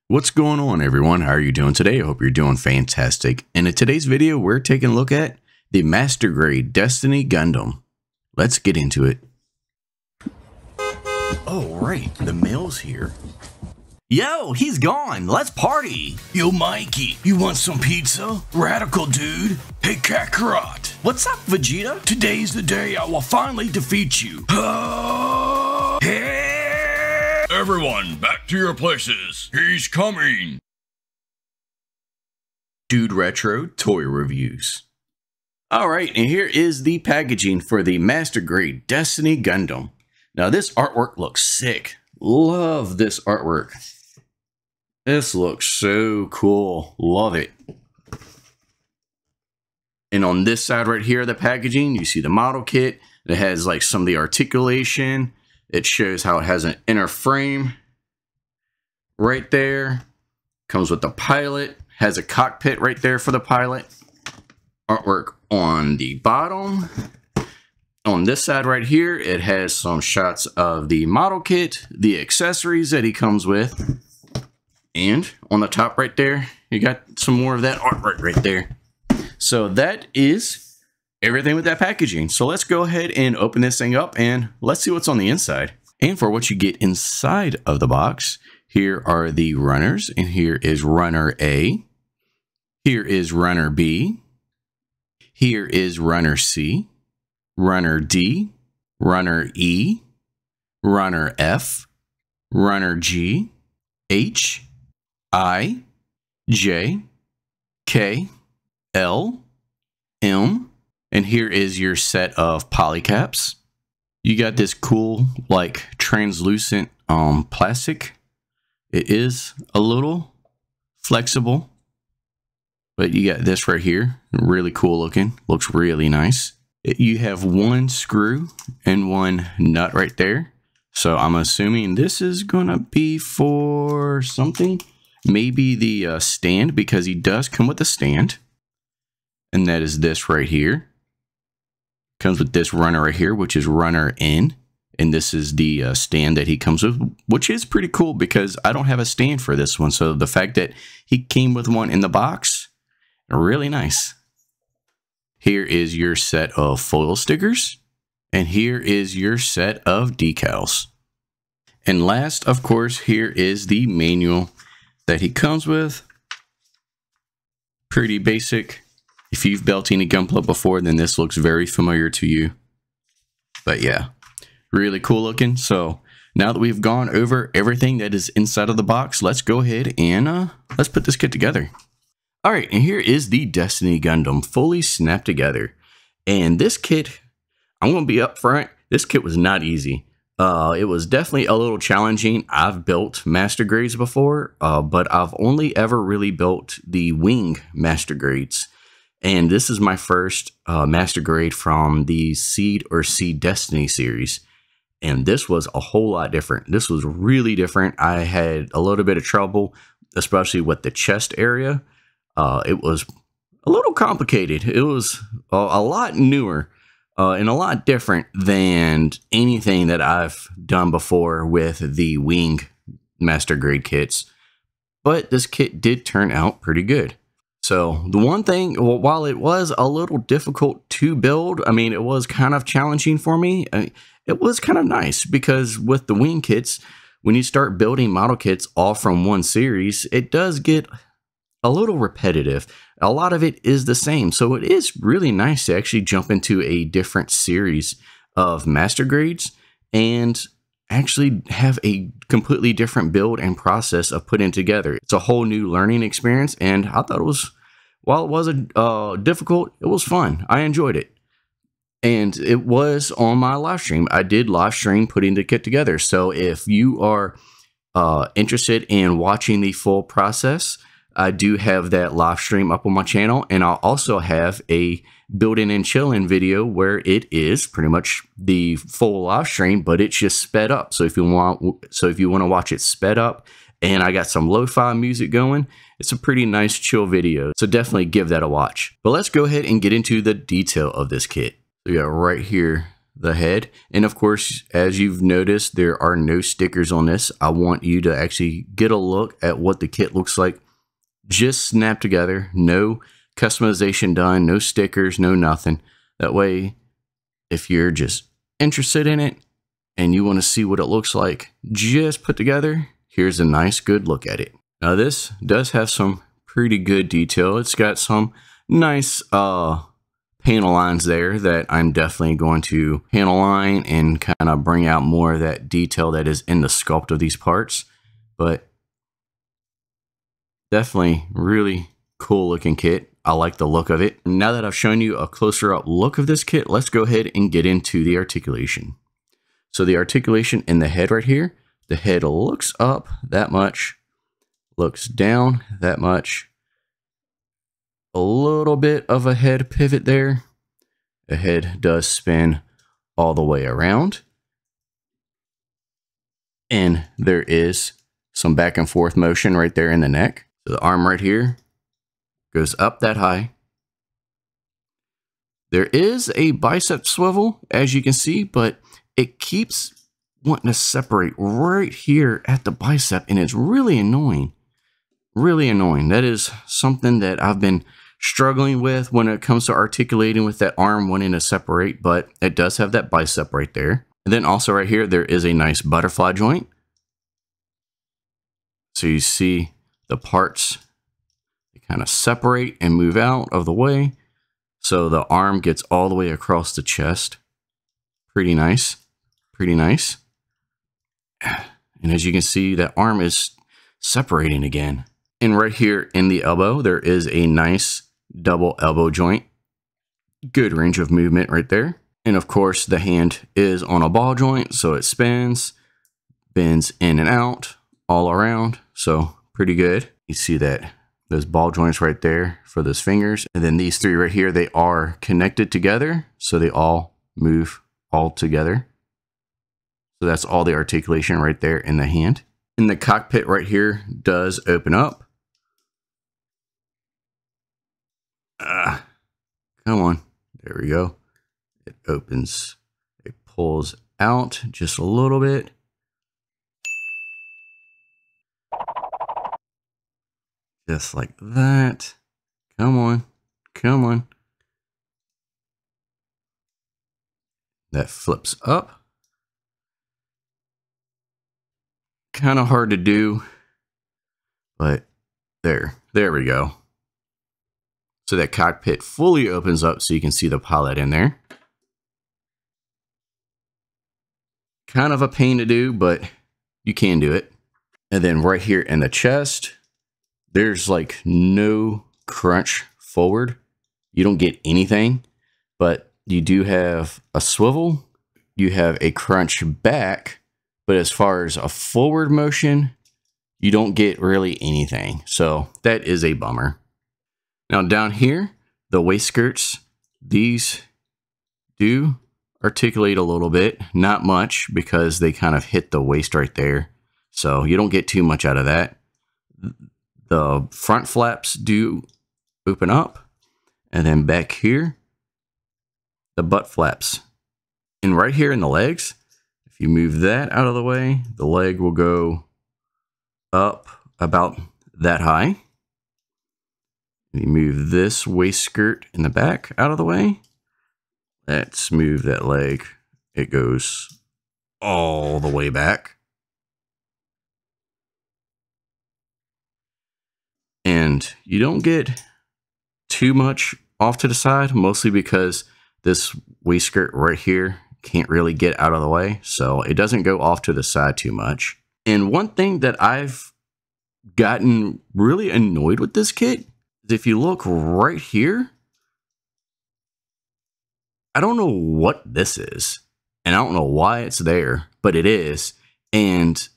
What's going on, everyone? How are you doing today? I hope you're doing fantastic. And in today's video, we're taking a look at the Master Grade Destiny Gundam. Let's get into it. Oh, right. The mail's here. Yo, he's gone. Let's party. Yo, Mikey, you want some pizza? Radical dude. Hey, Kakarot. What's up, Vegeta? Today's the day I will finally defeat you. Everyone, back to your places. He's coming. Dude Retro Toy Reviews. Alright, and here is the packaging for the Master Grade Destiny Gundam. Now this artwork looks sick. Love this artwork. This looks so cool. Love it. And on this side right here of the packaging, you see the model kit. It has like some of the articulation. It shows how it has an inner frame right there. Comes with the pilot. Has a cockpit right there for the pilot. Artwork on the bottom. On this side right here, it has some shots of the model kit, the accessories that he comes with. And on the top right there, you got some more of that artwork right there. So that is everything with that packaging. So let's go ahead and open this thing up and let's see what's on the inside. And for what you get inside of the box, here are the runners, and here is runner A. Here is runner B. Here is runner C, runner D, runner E, runner F, runner G, H, I, J, K, L, M, and here is your set of polycaps. You got this cool, like, translucent plastic. It is a little flexible, but you got this right here. Really cool looking. Looks really nice. You have one screw and one nut right there. So I'm assuming this is going to be for something. Maybe the stand, because he does come with a stand. And that is this right here. Comes with this runner right here, which is runner N. And this is the stand that he comes with, which is pretty cool because I don't have a stand for this one. So the fact that he came with one in the box, really nice. Here is your set of foil stickers. And here is your set of decals. And last, of course, here is the manual that he comes with. Pretty basic. If you've built any Gunpla before, then this looks very familiar to you. But yeah, really cool looking. So now that we've gone over everything that is inside of the box, let's go ahead and let's put this kit together. All right, and here is the Destiny Gundam fully snapped together. And this kit, I'm going to be upfront, this kit was not easy. It was definitely a little challenging. I've built Master Grades before, but I've only ever really built the Wing Master Grades. And this is my first Master Grade from the Seed or Seed Destiny series. And this was a whole lot different. This was really different. I had a little bit of trouble, especially with the chest area. It was a little complicated. It was a lot newer and a lot different than anything that I've done before with the Wing Master Grade kits. But this kit did turn out pretty good. So the one thing, well, while it was a little difficult to build, I mean, it was kind of challenging for me. It was kind of nice because with the Wing kits, when you start building model kits all from one series, it does get a little repetitive. A lot of it is the same. So it is really nice to actually jump into a different series of Master Grades and actually have a completely different build and process of putting together. It's a whole new learning experience, and I thought it was, while it was difficult, it was fun. I enjoyed it. And it was on my live stream. I did live stream putting the kit together. So if you are interested in watching the full process, I do have that live stream up on my channel, and I'll also have a building and chilling video where it is pretty much the full live stream, but it's just sped up. So if you want to watch it sped up, and I got some lo-fi music going, it's a pretty nice chill video. So definitely give that a watch. But let's go ahead and get into the detail of this kit. So we got right here the head. And of course, as you've noticed, there are no stickers on this. I want you to actually get a look at what the kit looks like. Just snapped together, no customization done, no stickers, no nothing. That way, if you're just interested in it and you want to see what it looks like just put together, here's a nice good look at it. Now this does have some pretty good detail. It's got some nice panel lines there that I'm definitely going to panel line and kind of bring out more of that detail that is in the sculpt of these parts. But definitely really cool looking kit. I like the look of it. Now that I've shown you a closer up look of this kit, let's go ahead and get into the articulation. So the articulation in the head right here, the head looks up that much, looks down that much, a little bit of a head pivot there. The head does spin all the way around. And there is some back and forth motion right there in the neck. So the arm right here goes up that high. There is a bicep swivel, as you can see, but it keeps wanting to separate right here at the bicep, and it's really annoying. Really annoying. That is something that I've been struggling with when it comes to articulating with that arm wanting to separate, but it does have that bicep right there. And then also right here, there is a nice butterfly joint. So you see the parts kind of separate and move out of the way. So the arm gets all the way across the chest. Pretty nice. Pretty nice. And as you can see, that arm is separating again. And right here in the elbow, there is a nice double elbow joint. Good range of movement right there. And of course, the hand is on a ball joint, so it spins, bends in and out all around. So pretty good. You see that those ball joints right there for those fingers. And then these three right here, they are connected together. So they all move all together. So that's all the articulation right there in the hand. And the cockpit right here does open up. Come on. There we go. It opens. It pulls out just a little bit. Just like that. Come on. Come on. That flips up. Kind of hard to do, but there we go. So that cockpit fully opens up so you can see the pilot in there. Kind of a pain to do, but you can do it. And then right here in the chest, there's like no crunch forward. You don't get anything, but you do have a swivel. You have a crunch back, but as far as a forward motion, you don't get really anything. So that is a bummer. Now down here, the waist skirts, these do articulate a little bit, not much because they kind of hit the waist right there. So you don't get too much out of that. The front flaps do open up, and then back here, the butt flaps. And right here in the legs, if you move that out of the way, the leg will go up about that high. You move this waist skirt in the back out of the way. Let's move that leg. It goes all the way back. And you don't get too much off to the side, mostly because this waist skirt right here can't really get out of the way. So it doesn't go off to the side too much. And one thing that I've gotten really annoyed with this kit, if you look right here, I don't know what this is, and I don't know why it's there, but it is. And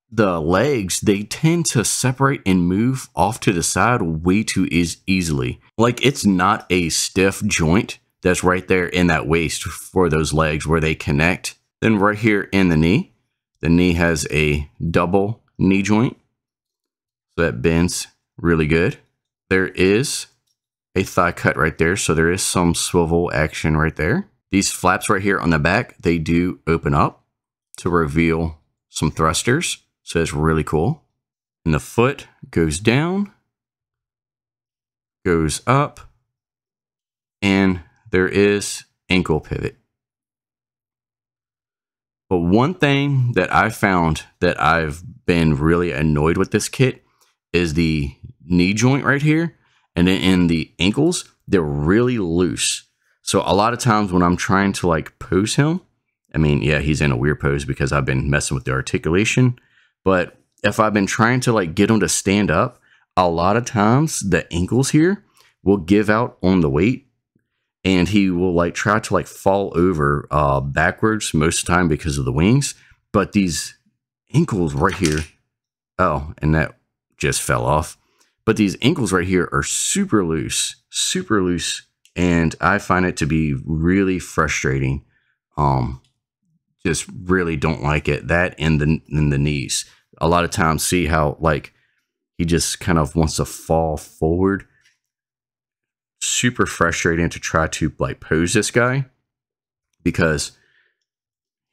the legs, they tend to separate and move off to the side way too easily. Like it's not a stiff joint that's right there in that waist for those legs where they connect. Then right here in the knee has a double knee joint. So that bends really good. There is a thigh cut right there, so there is some swivel action right there. These flaps right here on the back, they do open up to reveal some thrusters. So it's really cool. And the foot goes down, goes up, and there is ankle pivot. But one thing that I found that I've been really annoyed with this kit is the knee joint right here. And then in the ankles, they're really loose. So a lot of times when I'm trying to like pose him, I mean, yeah, he's in a weird pose because I've been messing with the articulation. But if I've been trying to like get him to stand up, a lot of times the ankles here will give out on the weight. And he will like try to like fall over backwards most of the time because of the wings. But these ankles right here, oh, and that just fell off. But these ankles right here are super loose. And I find it to be really frustrating. Just really don't like it. That and the knees. A lot of times see how like he just kind of wants to fall forward. Super frustrating to try to like pose this guy because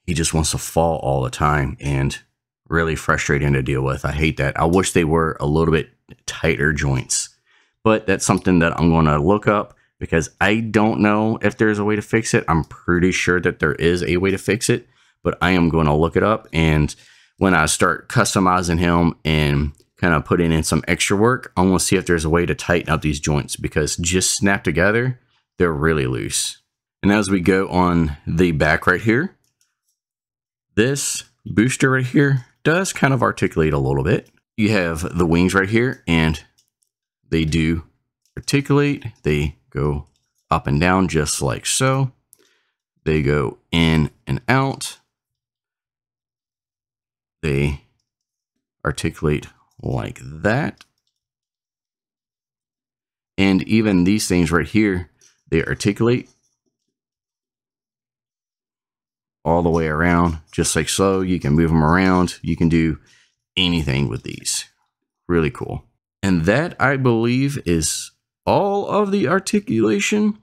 he just wants to fall all the time and really frustrating to deal with. I hate that. I wish they were a little bit tighter joints, but that's something that I'm going to look up because I don't know if there's a way to fix it. I'm pretty sure that there is a way to fix it, but I am going to look it up. And when I start customizing him and kind of putting in some extra work, I want to see if there's a way to tighten up these joints because just snap together, they're really loose. And as we go on the back right here, this booster right here does kind of articulate a little bit. You have the wings right here and they do articulate. They go up and down just like so. They go in and out. They articulate like that. And even these things right here, they articulate all the way around just like so. You can move them around. You can do anything with these. Really cool. And that, I believe, is all of the articulation.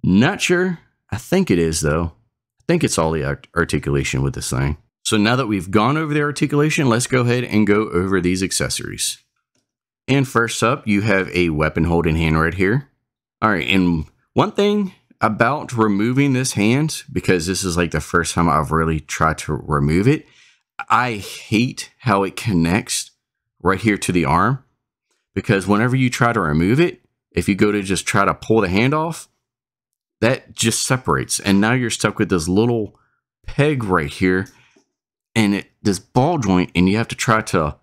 Not sure. I think it is, though. I think it's all the articulation with this thing. So now that we've gone over the articulation, let's go ahead and go over these accessories. And first up, you have a weapon holding hand right here. All right, and one thing about removing this hand, because this is like the first time I've really tried to remove it, I hate how it connects right here to the arm. Because whenever you try to remove it, if you go to just try to pull the hand off, that just separates. And now you're stuck with this little peg right here. And this ball joint, and you have to try to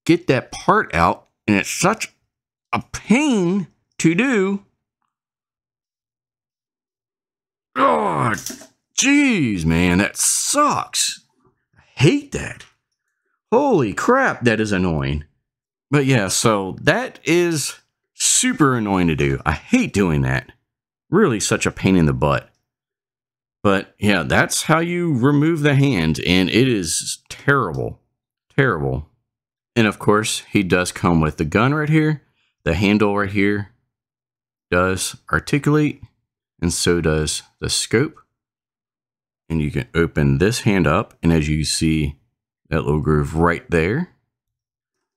get that part out, and it's such a pain to do. Oh, jeez, man, that sucks. I hate that. Holy crap, that is annoying. But yeah, so that is super annoying to do. I hate doing that. Really such a pain in the butt. But yeah, that's how you remove the hand, and it is terrible. Terrible. And of course, he does come with the gun right here. The handle right here does articulate, and so does the scope. And you can open this hand up, and as you see, that little groove right there.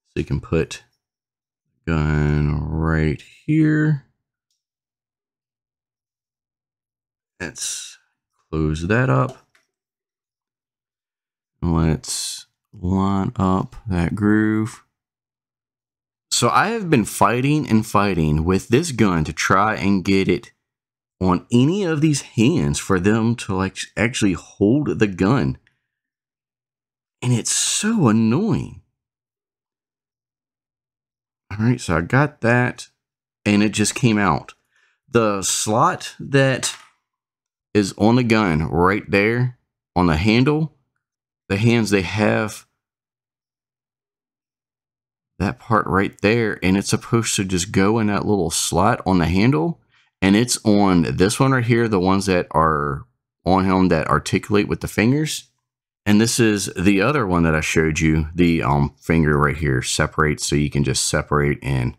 So you can put gun right here. Let's close that up. Let's line up that groove. So I have been fighting and fighting with this gun to try and get it on any of these hands for them to like actually hold the gun. And it's so annoying. All right, so I got that and it just came out. The slot that is on the gun right there on the handle, the hands, they have that part right there, and it's supposed to just go in that little slot on the handle, and it's on this one right here, the ones that are on him that articulate with the fingers. And this is the other one that I showed you. The finger right here separates, so you can just separate and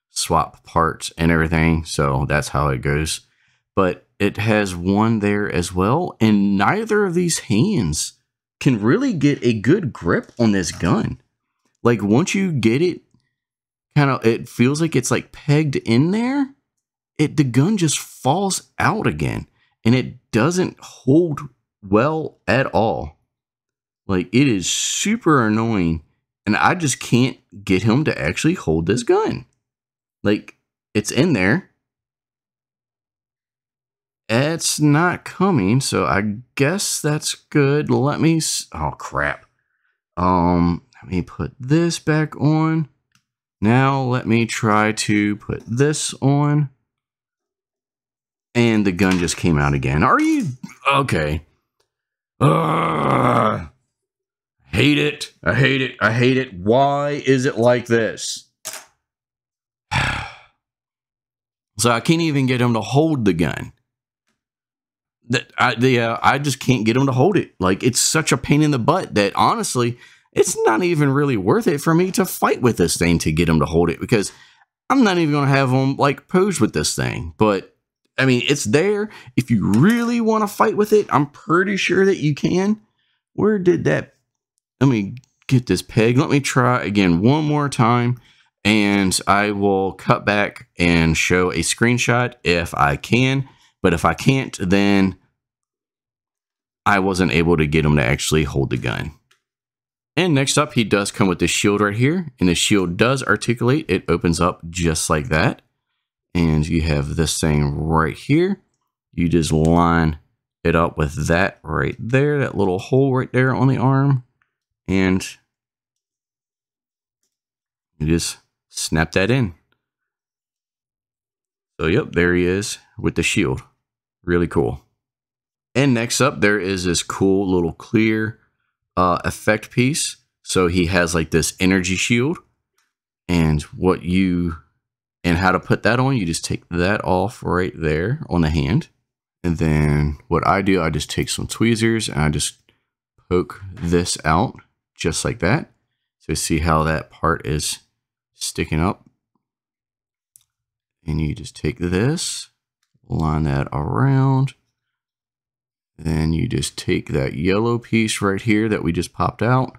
swap parts and everything. So that's how it goes. but it has one there as well. And neither of these hands can really get a good grip on this gun. Like once you get it, it feels like it's like pegged in there. The gun just falls out again, and it doesn't hold well at all. Like it is super annoying, and I just can't get him to actually hold this gun. Like it's in there. It's not coming, so I guess that's good. Let me, oh crap. Let me put this back on. Now let me try to put this on. And the gun just came out again. Are you, okay. Hate it. I hate it. I hate it. Why is it like this? So I can't even get him to hold the gun. I just can't get him to hold it. Like, it's such a pain in the butt that, honestly, it's not even really worth it for me to fight with this thing to get him to hold it, because I'm not even going to have him, like, pose with this thing. But, I mean, it's there. If you really want to fight with it, I'm pretty sure that you can. Where did that... Let me get this peg. Let me try again one more time, and I will cut back and show a screenshot if I can. But if I can't, then I wasn't able to get him to actually hold the gun. And next up, he does come with this shield right here. And the shield does articulate. It opens up just like that. And you have this thing right here. You just line it up with that right there. That little hole right there on the arm. And you just snap that in. So, yep, there he is with the shield. Really cool. And next up, there is this cool little clear effect piece. So he has like this energy shield. And how to put that on, you just take that off right there on the hand. And then what I do, I just take some tweezers and I just poke this out just like that. So see how that part is sticking up. And you just take this, line that around. Then you just take that yellow piece right here that we just popped out.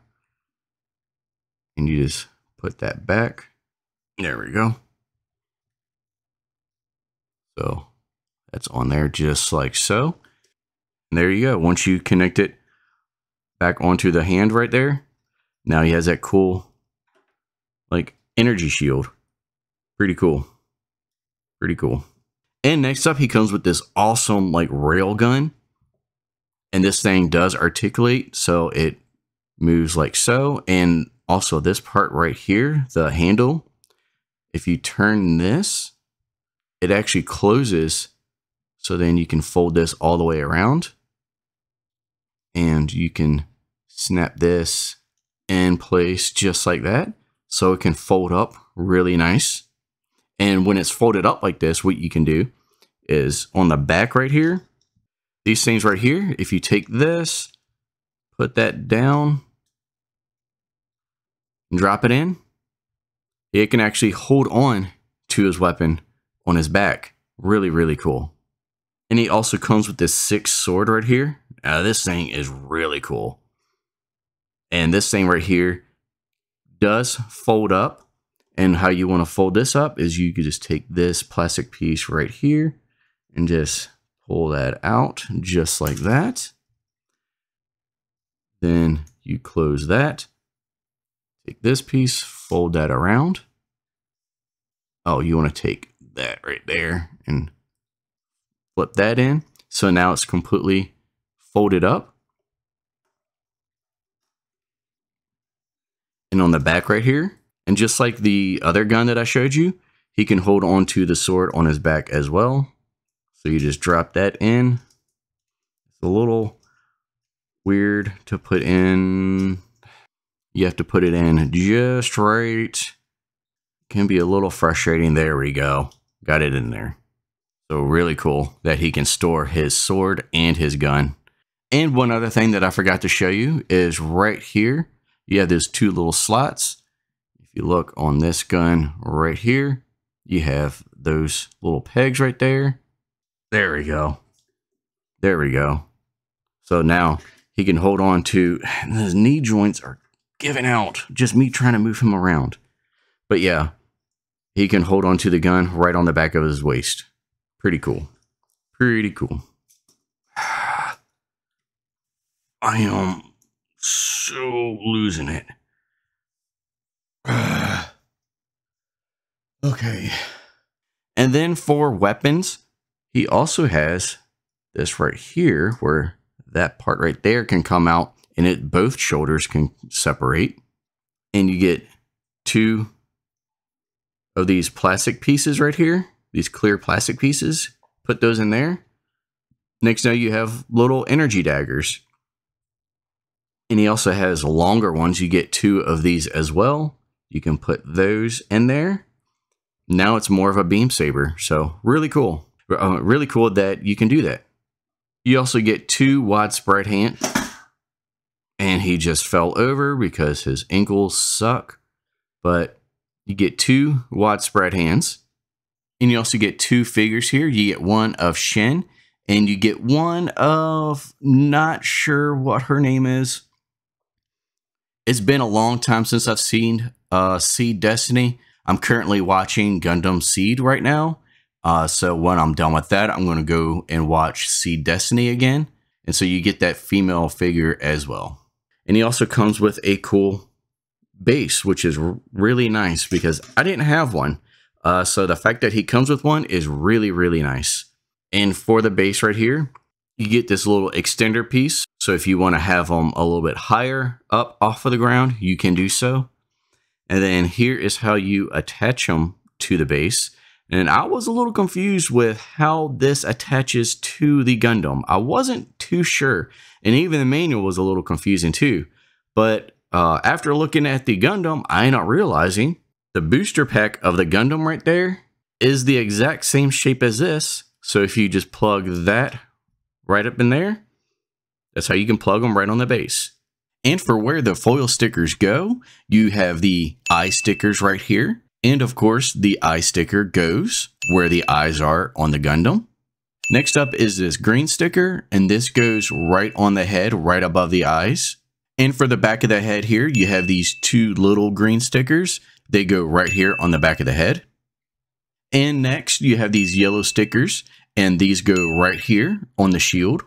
And you just put that back. There we go. So that's on there just like so. And there you go. Once you connect it back onto the hand right there, now he has that cool, like, energy shield. Pretty cool. Pretty cool. And next up, he comes with this awesome, like, rail gun. And this thing does articulate, so it moves like so. And also this part right here, the handle, if you turn this, it actually closes. So then you can fold this all the way around. And you can snap this in place just like that. So it can fold up really nice. And when it's folded up like this, what you can do is on the back right here, these things right here, if you take this, put that down, and drop it in, it can actually hold on to his weapon on his back. Really, really cool. And he also comes with this 6 sword right here. This thing is really cool. And this thing right here does fold up. And how you want to fold this up is you could just take this plastic piece right here and just pull that out just like that. Then you close that. Take this piece, fold that around. Oh, you want to take that right there and flip that in. So now it's completely folded up. And on the back right here, and just like the other gun that I showed you, he can hold on to the sword on his back as well. So you just drop that in. It's a little weird to put in. You have to put it in just right. Can be a little frustrating. There we go. Got it in there. So really cool that he can store his sword and his gun. And one other thing that I forgot to show you is right here. You have those 2 little slots. If you look on this gun right here, you have those little pegs right there. There we go. There we go. So now he can hold on to, his knee joints are giving out. Just me trying to move him around. But yeah, he can hold on to the gun right on the back of his waist. Pretty cool. Pretty cool. I am so losing it. Okay. And then for weapons, he also has this right here where that part right there can come out and both shoulders can separate. And you get 2 of these plastic pieces right here, these clear plastic pieces. Put those in there. Next, now you have little energy daggers. And he also has longer ones. You get 2 of these as well. You can put those in there. Now it's more of a beam saber. So really cool. Really cool that you can do that. You also get 2 widespread hands. And he just fell over because his ankles suck. But you get 2 widespread hands. And you also get 2 figures here. You get one of Shin. And you get one of, not sure what her name is. It's been a long time since I've seen Seed Destiny. I'm currently watching Gundam Seed right now. So when I'm done with that, I'm going to go and watch Seed Destiny again. And so you get that female figure as well. And he also comes with a cool base, which is really nice because I didn't have one. So the fact that he comes with one is really, really nice. And for the base right here, you get this little extender piece. So if you want to have them a little bit higher up off of the ground, you can do so. And then here is how you attach them to the base. And I was a little confused with how this attaches to the Gundam. I wasn't too sure. And even the manual was a little confusing too. But after looking at the Gundam, I ended up realizing the booster pack of the Gundam right there is the exact same shape as this. So if you just plug that right up in there, that's how you can plug them right on the base. And for where the foil stickers go, you have the eye stickers right here. And of course, the eye sticker goes where the eyes are on the Gundam. Next up is this green sticker, and this goes right on the head, right above the eyes. And for the back of the head here, you have these 2 little green stickers. They go right here on the back of the head. And next, you have these yellow stickers, and these go right here on the shield.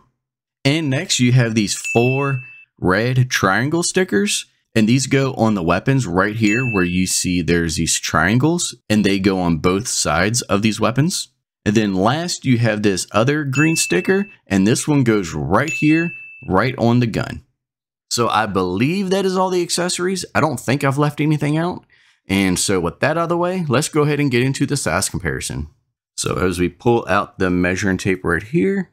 And next, you have these 4 red triangle stickers, and these go on the weapons right here where you see there's these triangles, and they go on both sides of these weapons. And then last, you have this other green sticker, and this one goes right here, right on the gun. So I believe that is all the accessories. I don't think I've left anything out. And so with that out of the way, let's go ahead and get into the size comparison. So as we pull out the measuring tape right here,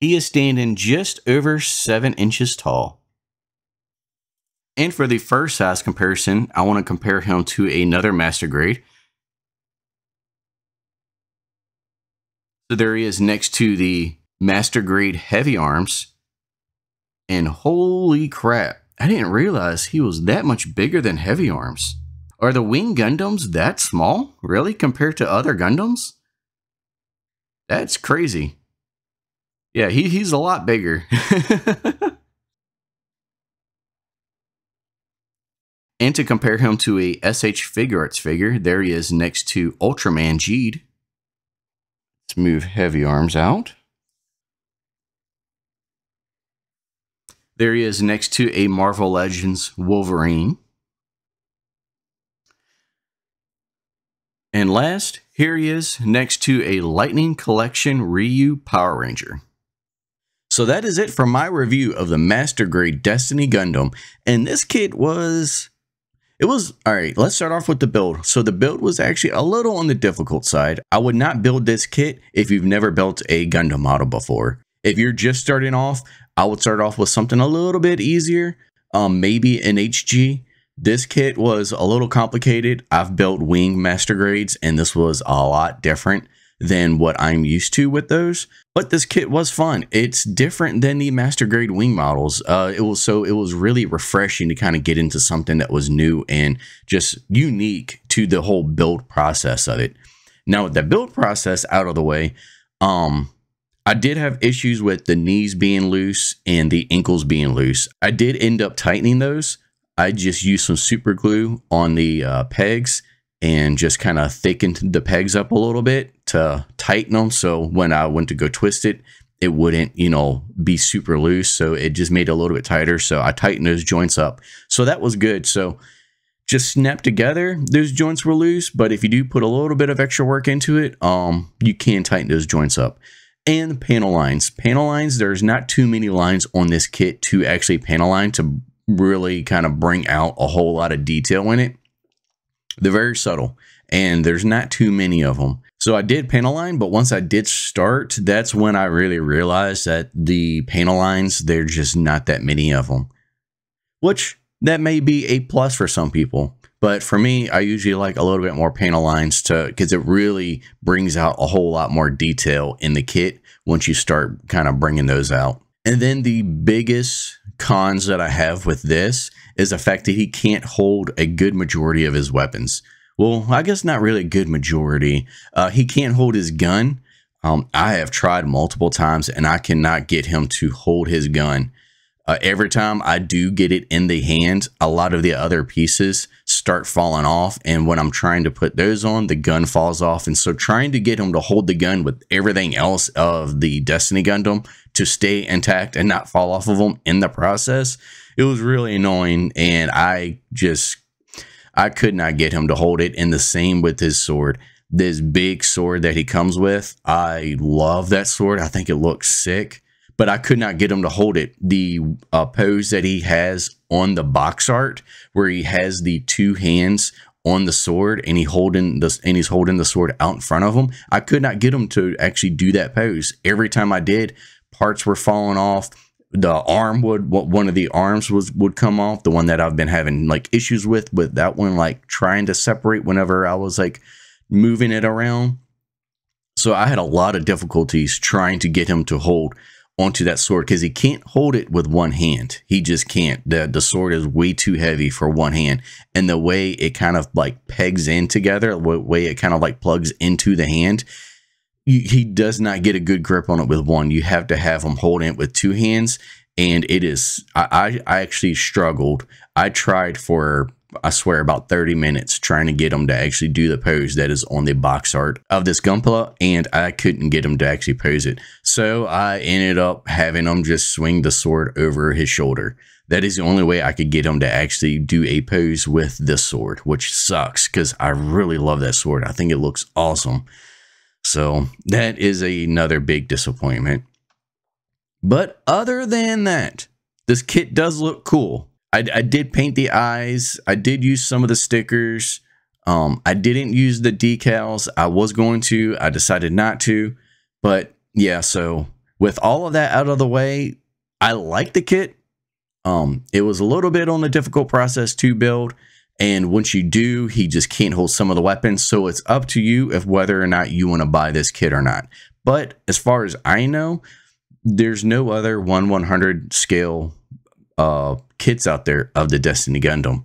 he is standing just over 7 inches tall. And for the first size comparison, I want to compare him to another master grade. So there he is next to the master grade heavy arms. And holy crap, I didn't realize he was that much bigger than heavy arms. Are the wing Gundams that small, really, compared to other Gundams? That's crazy. Yeah, he's a lot bigger. And to compare him to a SH Figure Arts figure, there he is next to Ultraman Jeed. Let's move heavy arms out. There he is next to a Marvel Legends Wolverine. And last, here he is next to a Lightning Collection Ryu Power Ranger. So that is it for my review of the Master Grade Destiny Gundam. And this kit was... alright, let's start off with the build. So the build was actually a little on the difficult side. I would not build this kit if you've never built a Gundam model before. If you're just starting off, I would start off with something a little bit easier. Maybe an HG. This kit was a little complicated. I've built wing master grades, and this was a lot different than what I'm used to with those. But this kit was fun. It's different than the master grade wing models. It was really refreshing to kind of get into something that was new and just unique to the whole build process of it. Now with the build process out of the way, I did have issues with the knees being loose and the ankles being loose. I did end up tightening those. I just used some super glue on the pegs and just kind of thickened the pegs up a little bit to tighten them. So when I went to go twist it, it wouldn't, you know, be super loose. So it just made it a little bit tighter. So I tightened those joints up. So that was good. So just snap together, those joints were loose. But if you do put a little bit of extra work into it, you can tighten those joints up. And panel lines. Panel lines, there's not too many lines on this kit to actually panel line to really kind of bring out a whole lot of detail in it. They're very subtle and there's not too many of them. So I did panel line, but once I did start, that's when I really realized that the panel lines, there's just not that many of them, which that may be a plus for some people. But for me, I usually like a little bit more panel lines because it really brings out a whole lot more detail in the kit once you start kind of bringing those out. And then the biggest cons that I have with this is the fact that he can't hold a good majority of his weapons. Well, I guess not really a good majority. He can't hold his gun. I have tried multiple times and I cannot get him to hold his gun. Every time I do get it in the hand, a lot of the other pieces start falling off. And when I'm trying to put those on, the gun falls off. And so trying to get him to hold the gun with everything else of the Destiny Gundam to stay intact and not fall off of them in the process, it was really annoying. And I could not get him to hold it. And the same with his sword. This big sword that he comes with, I love that sword. I think it looks sick. But I could not get him to hold it. The pose that he has on the box art, where he has the two hands on the sword and he's holding the sword out in front of him, I could not get him to actually do that pose. Every time I did, parts were falling off. The arm one of the arms would come off. The one that I've been having like issues with that one, like trying to separate whenever I was like moving it around. So I had a lot of difficulties trying to get him to hold onto that sword because he can't hold it with one hand. He just can't. The sword is way too heavy for one hand, and the way it kind of like pegs in together, the way it kind of like plugs into the hand, he does not get a good grip on it with one. You have to have him holding it with two hands, and it is I actually struggled. I tried for, I swear, about 30 minutes trying to get him to actually do the pose that is on the box art of this Gunpla, and I couldn't get him to actually pose it. So I ended up having him just swing the sword over his shoulder. That is the only way I could get him to actually do a pose with this sword, which sucks because I really love that sword. I think it looks awesome. So that is another big disappointment. But other than that, this kit does look cool. I did paint the eyes. I did use some of the stickers. I didn't use the decals. I was going to. I decided not to. But yeah, so with all of that out of the way, I like the kit. It was a little bit on the difficult process to build. And once you do, he just can't hold some of the weapons. So it's up to you if whether or not you want to buy this kit or not. But as far as I know, there's no other 1/100 scale kits out there of the Destiny Gundam.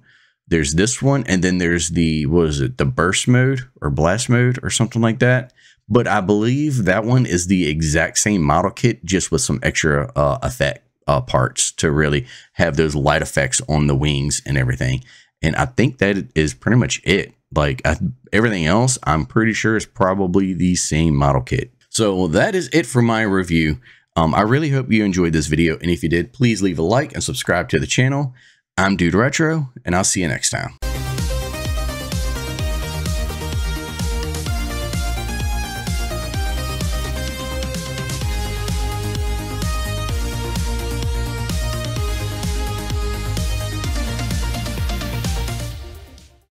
There's this one, and then there's the, what is it, the burst mode or blast mode or something like that. But I believe that one is the exact same model kit, just with some extra effect parts to really have those light effects on the wings and everything. And I think that is pretty much it. Like everything else, I'm pretty sure is probably the same model kit. So that is it for my review. I really hope you enjoyed this video, and if you did, please leave a like and subscribe to the channel. I'm Dude Retro, and I'll see you next time.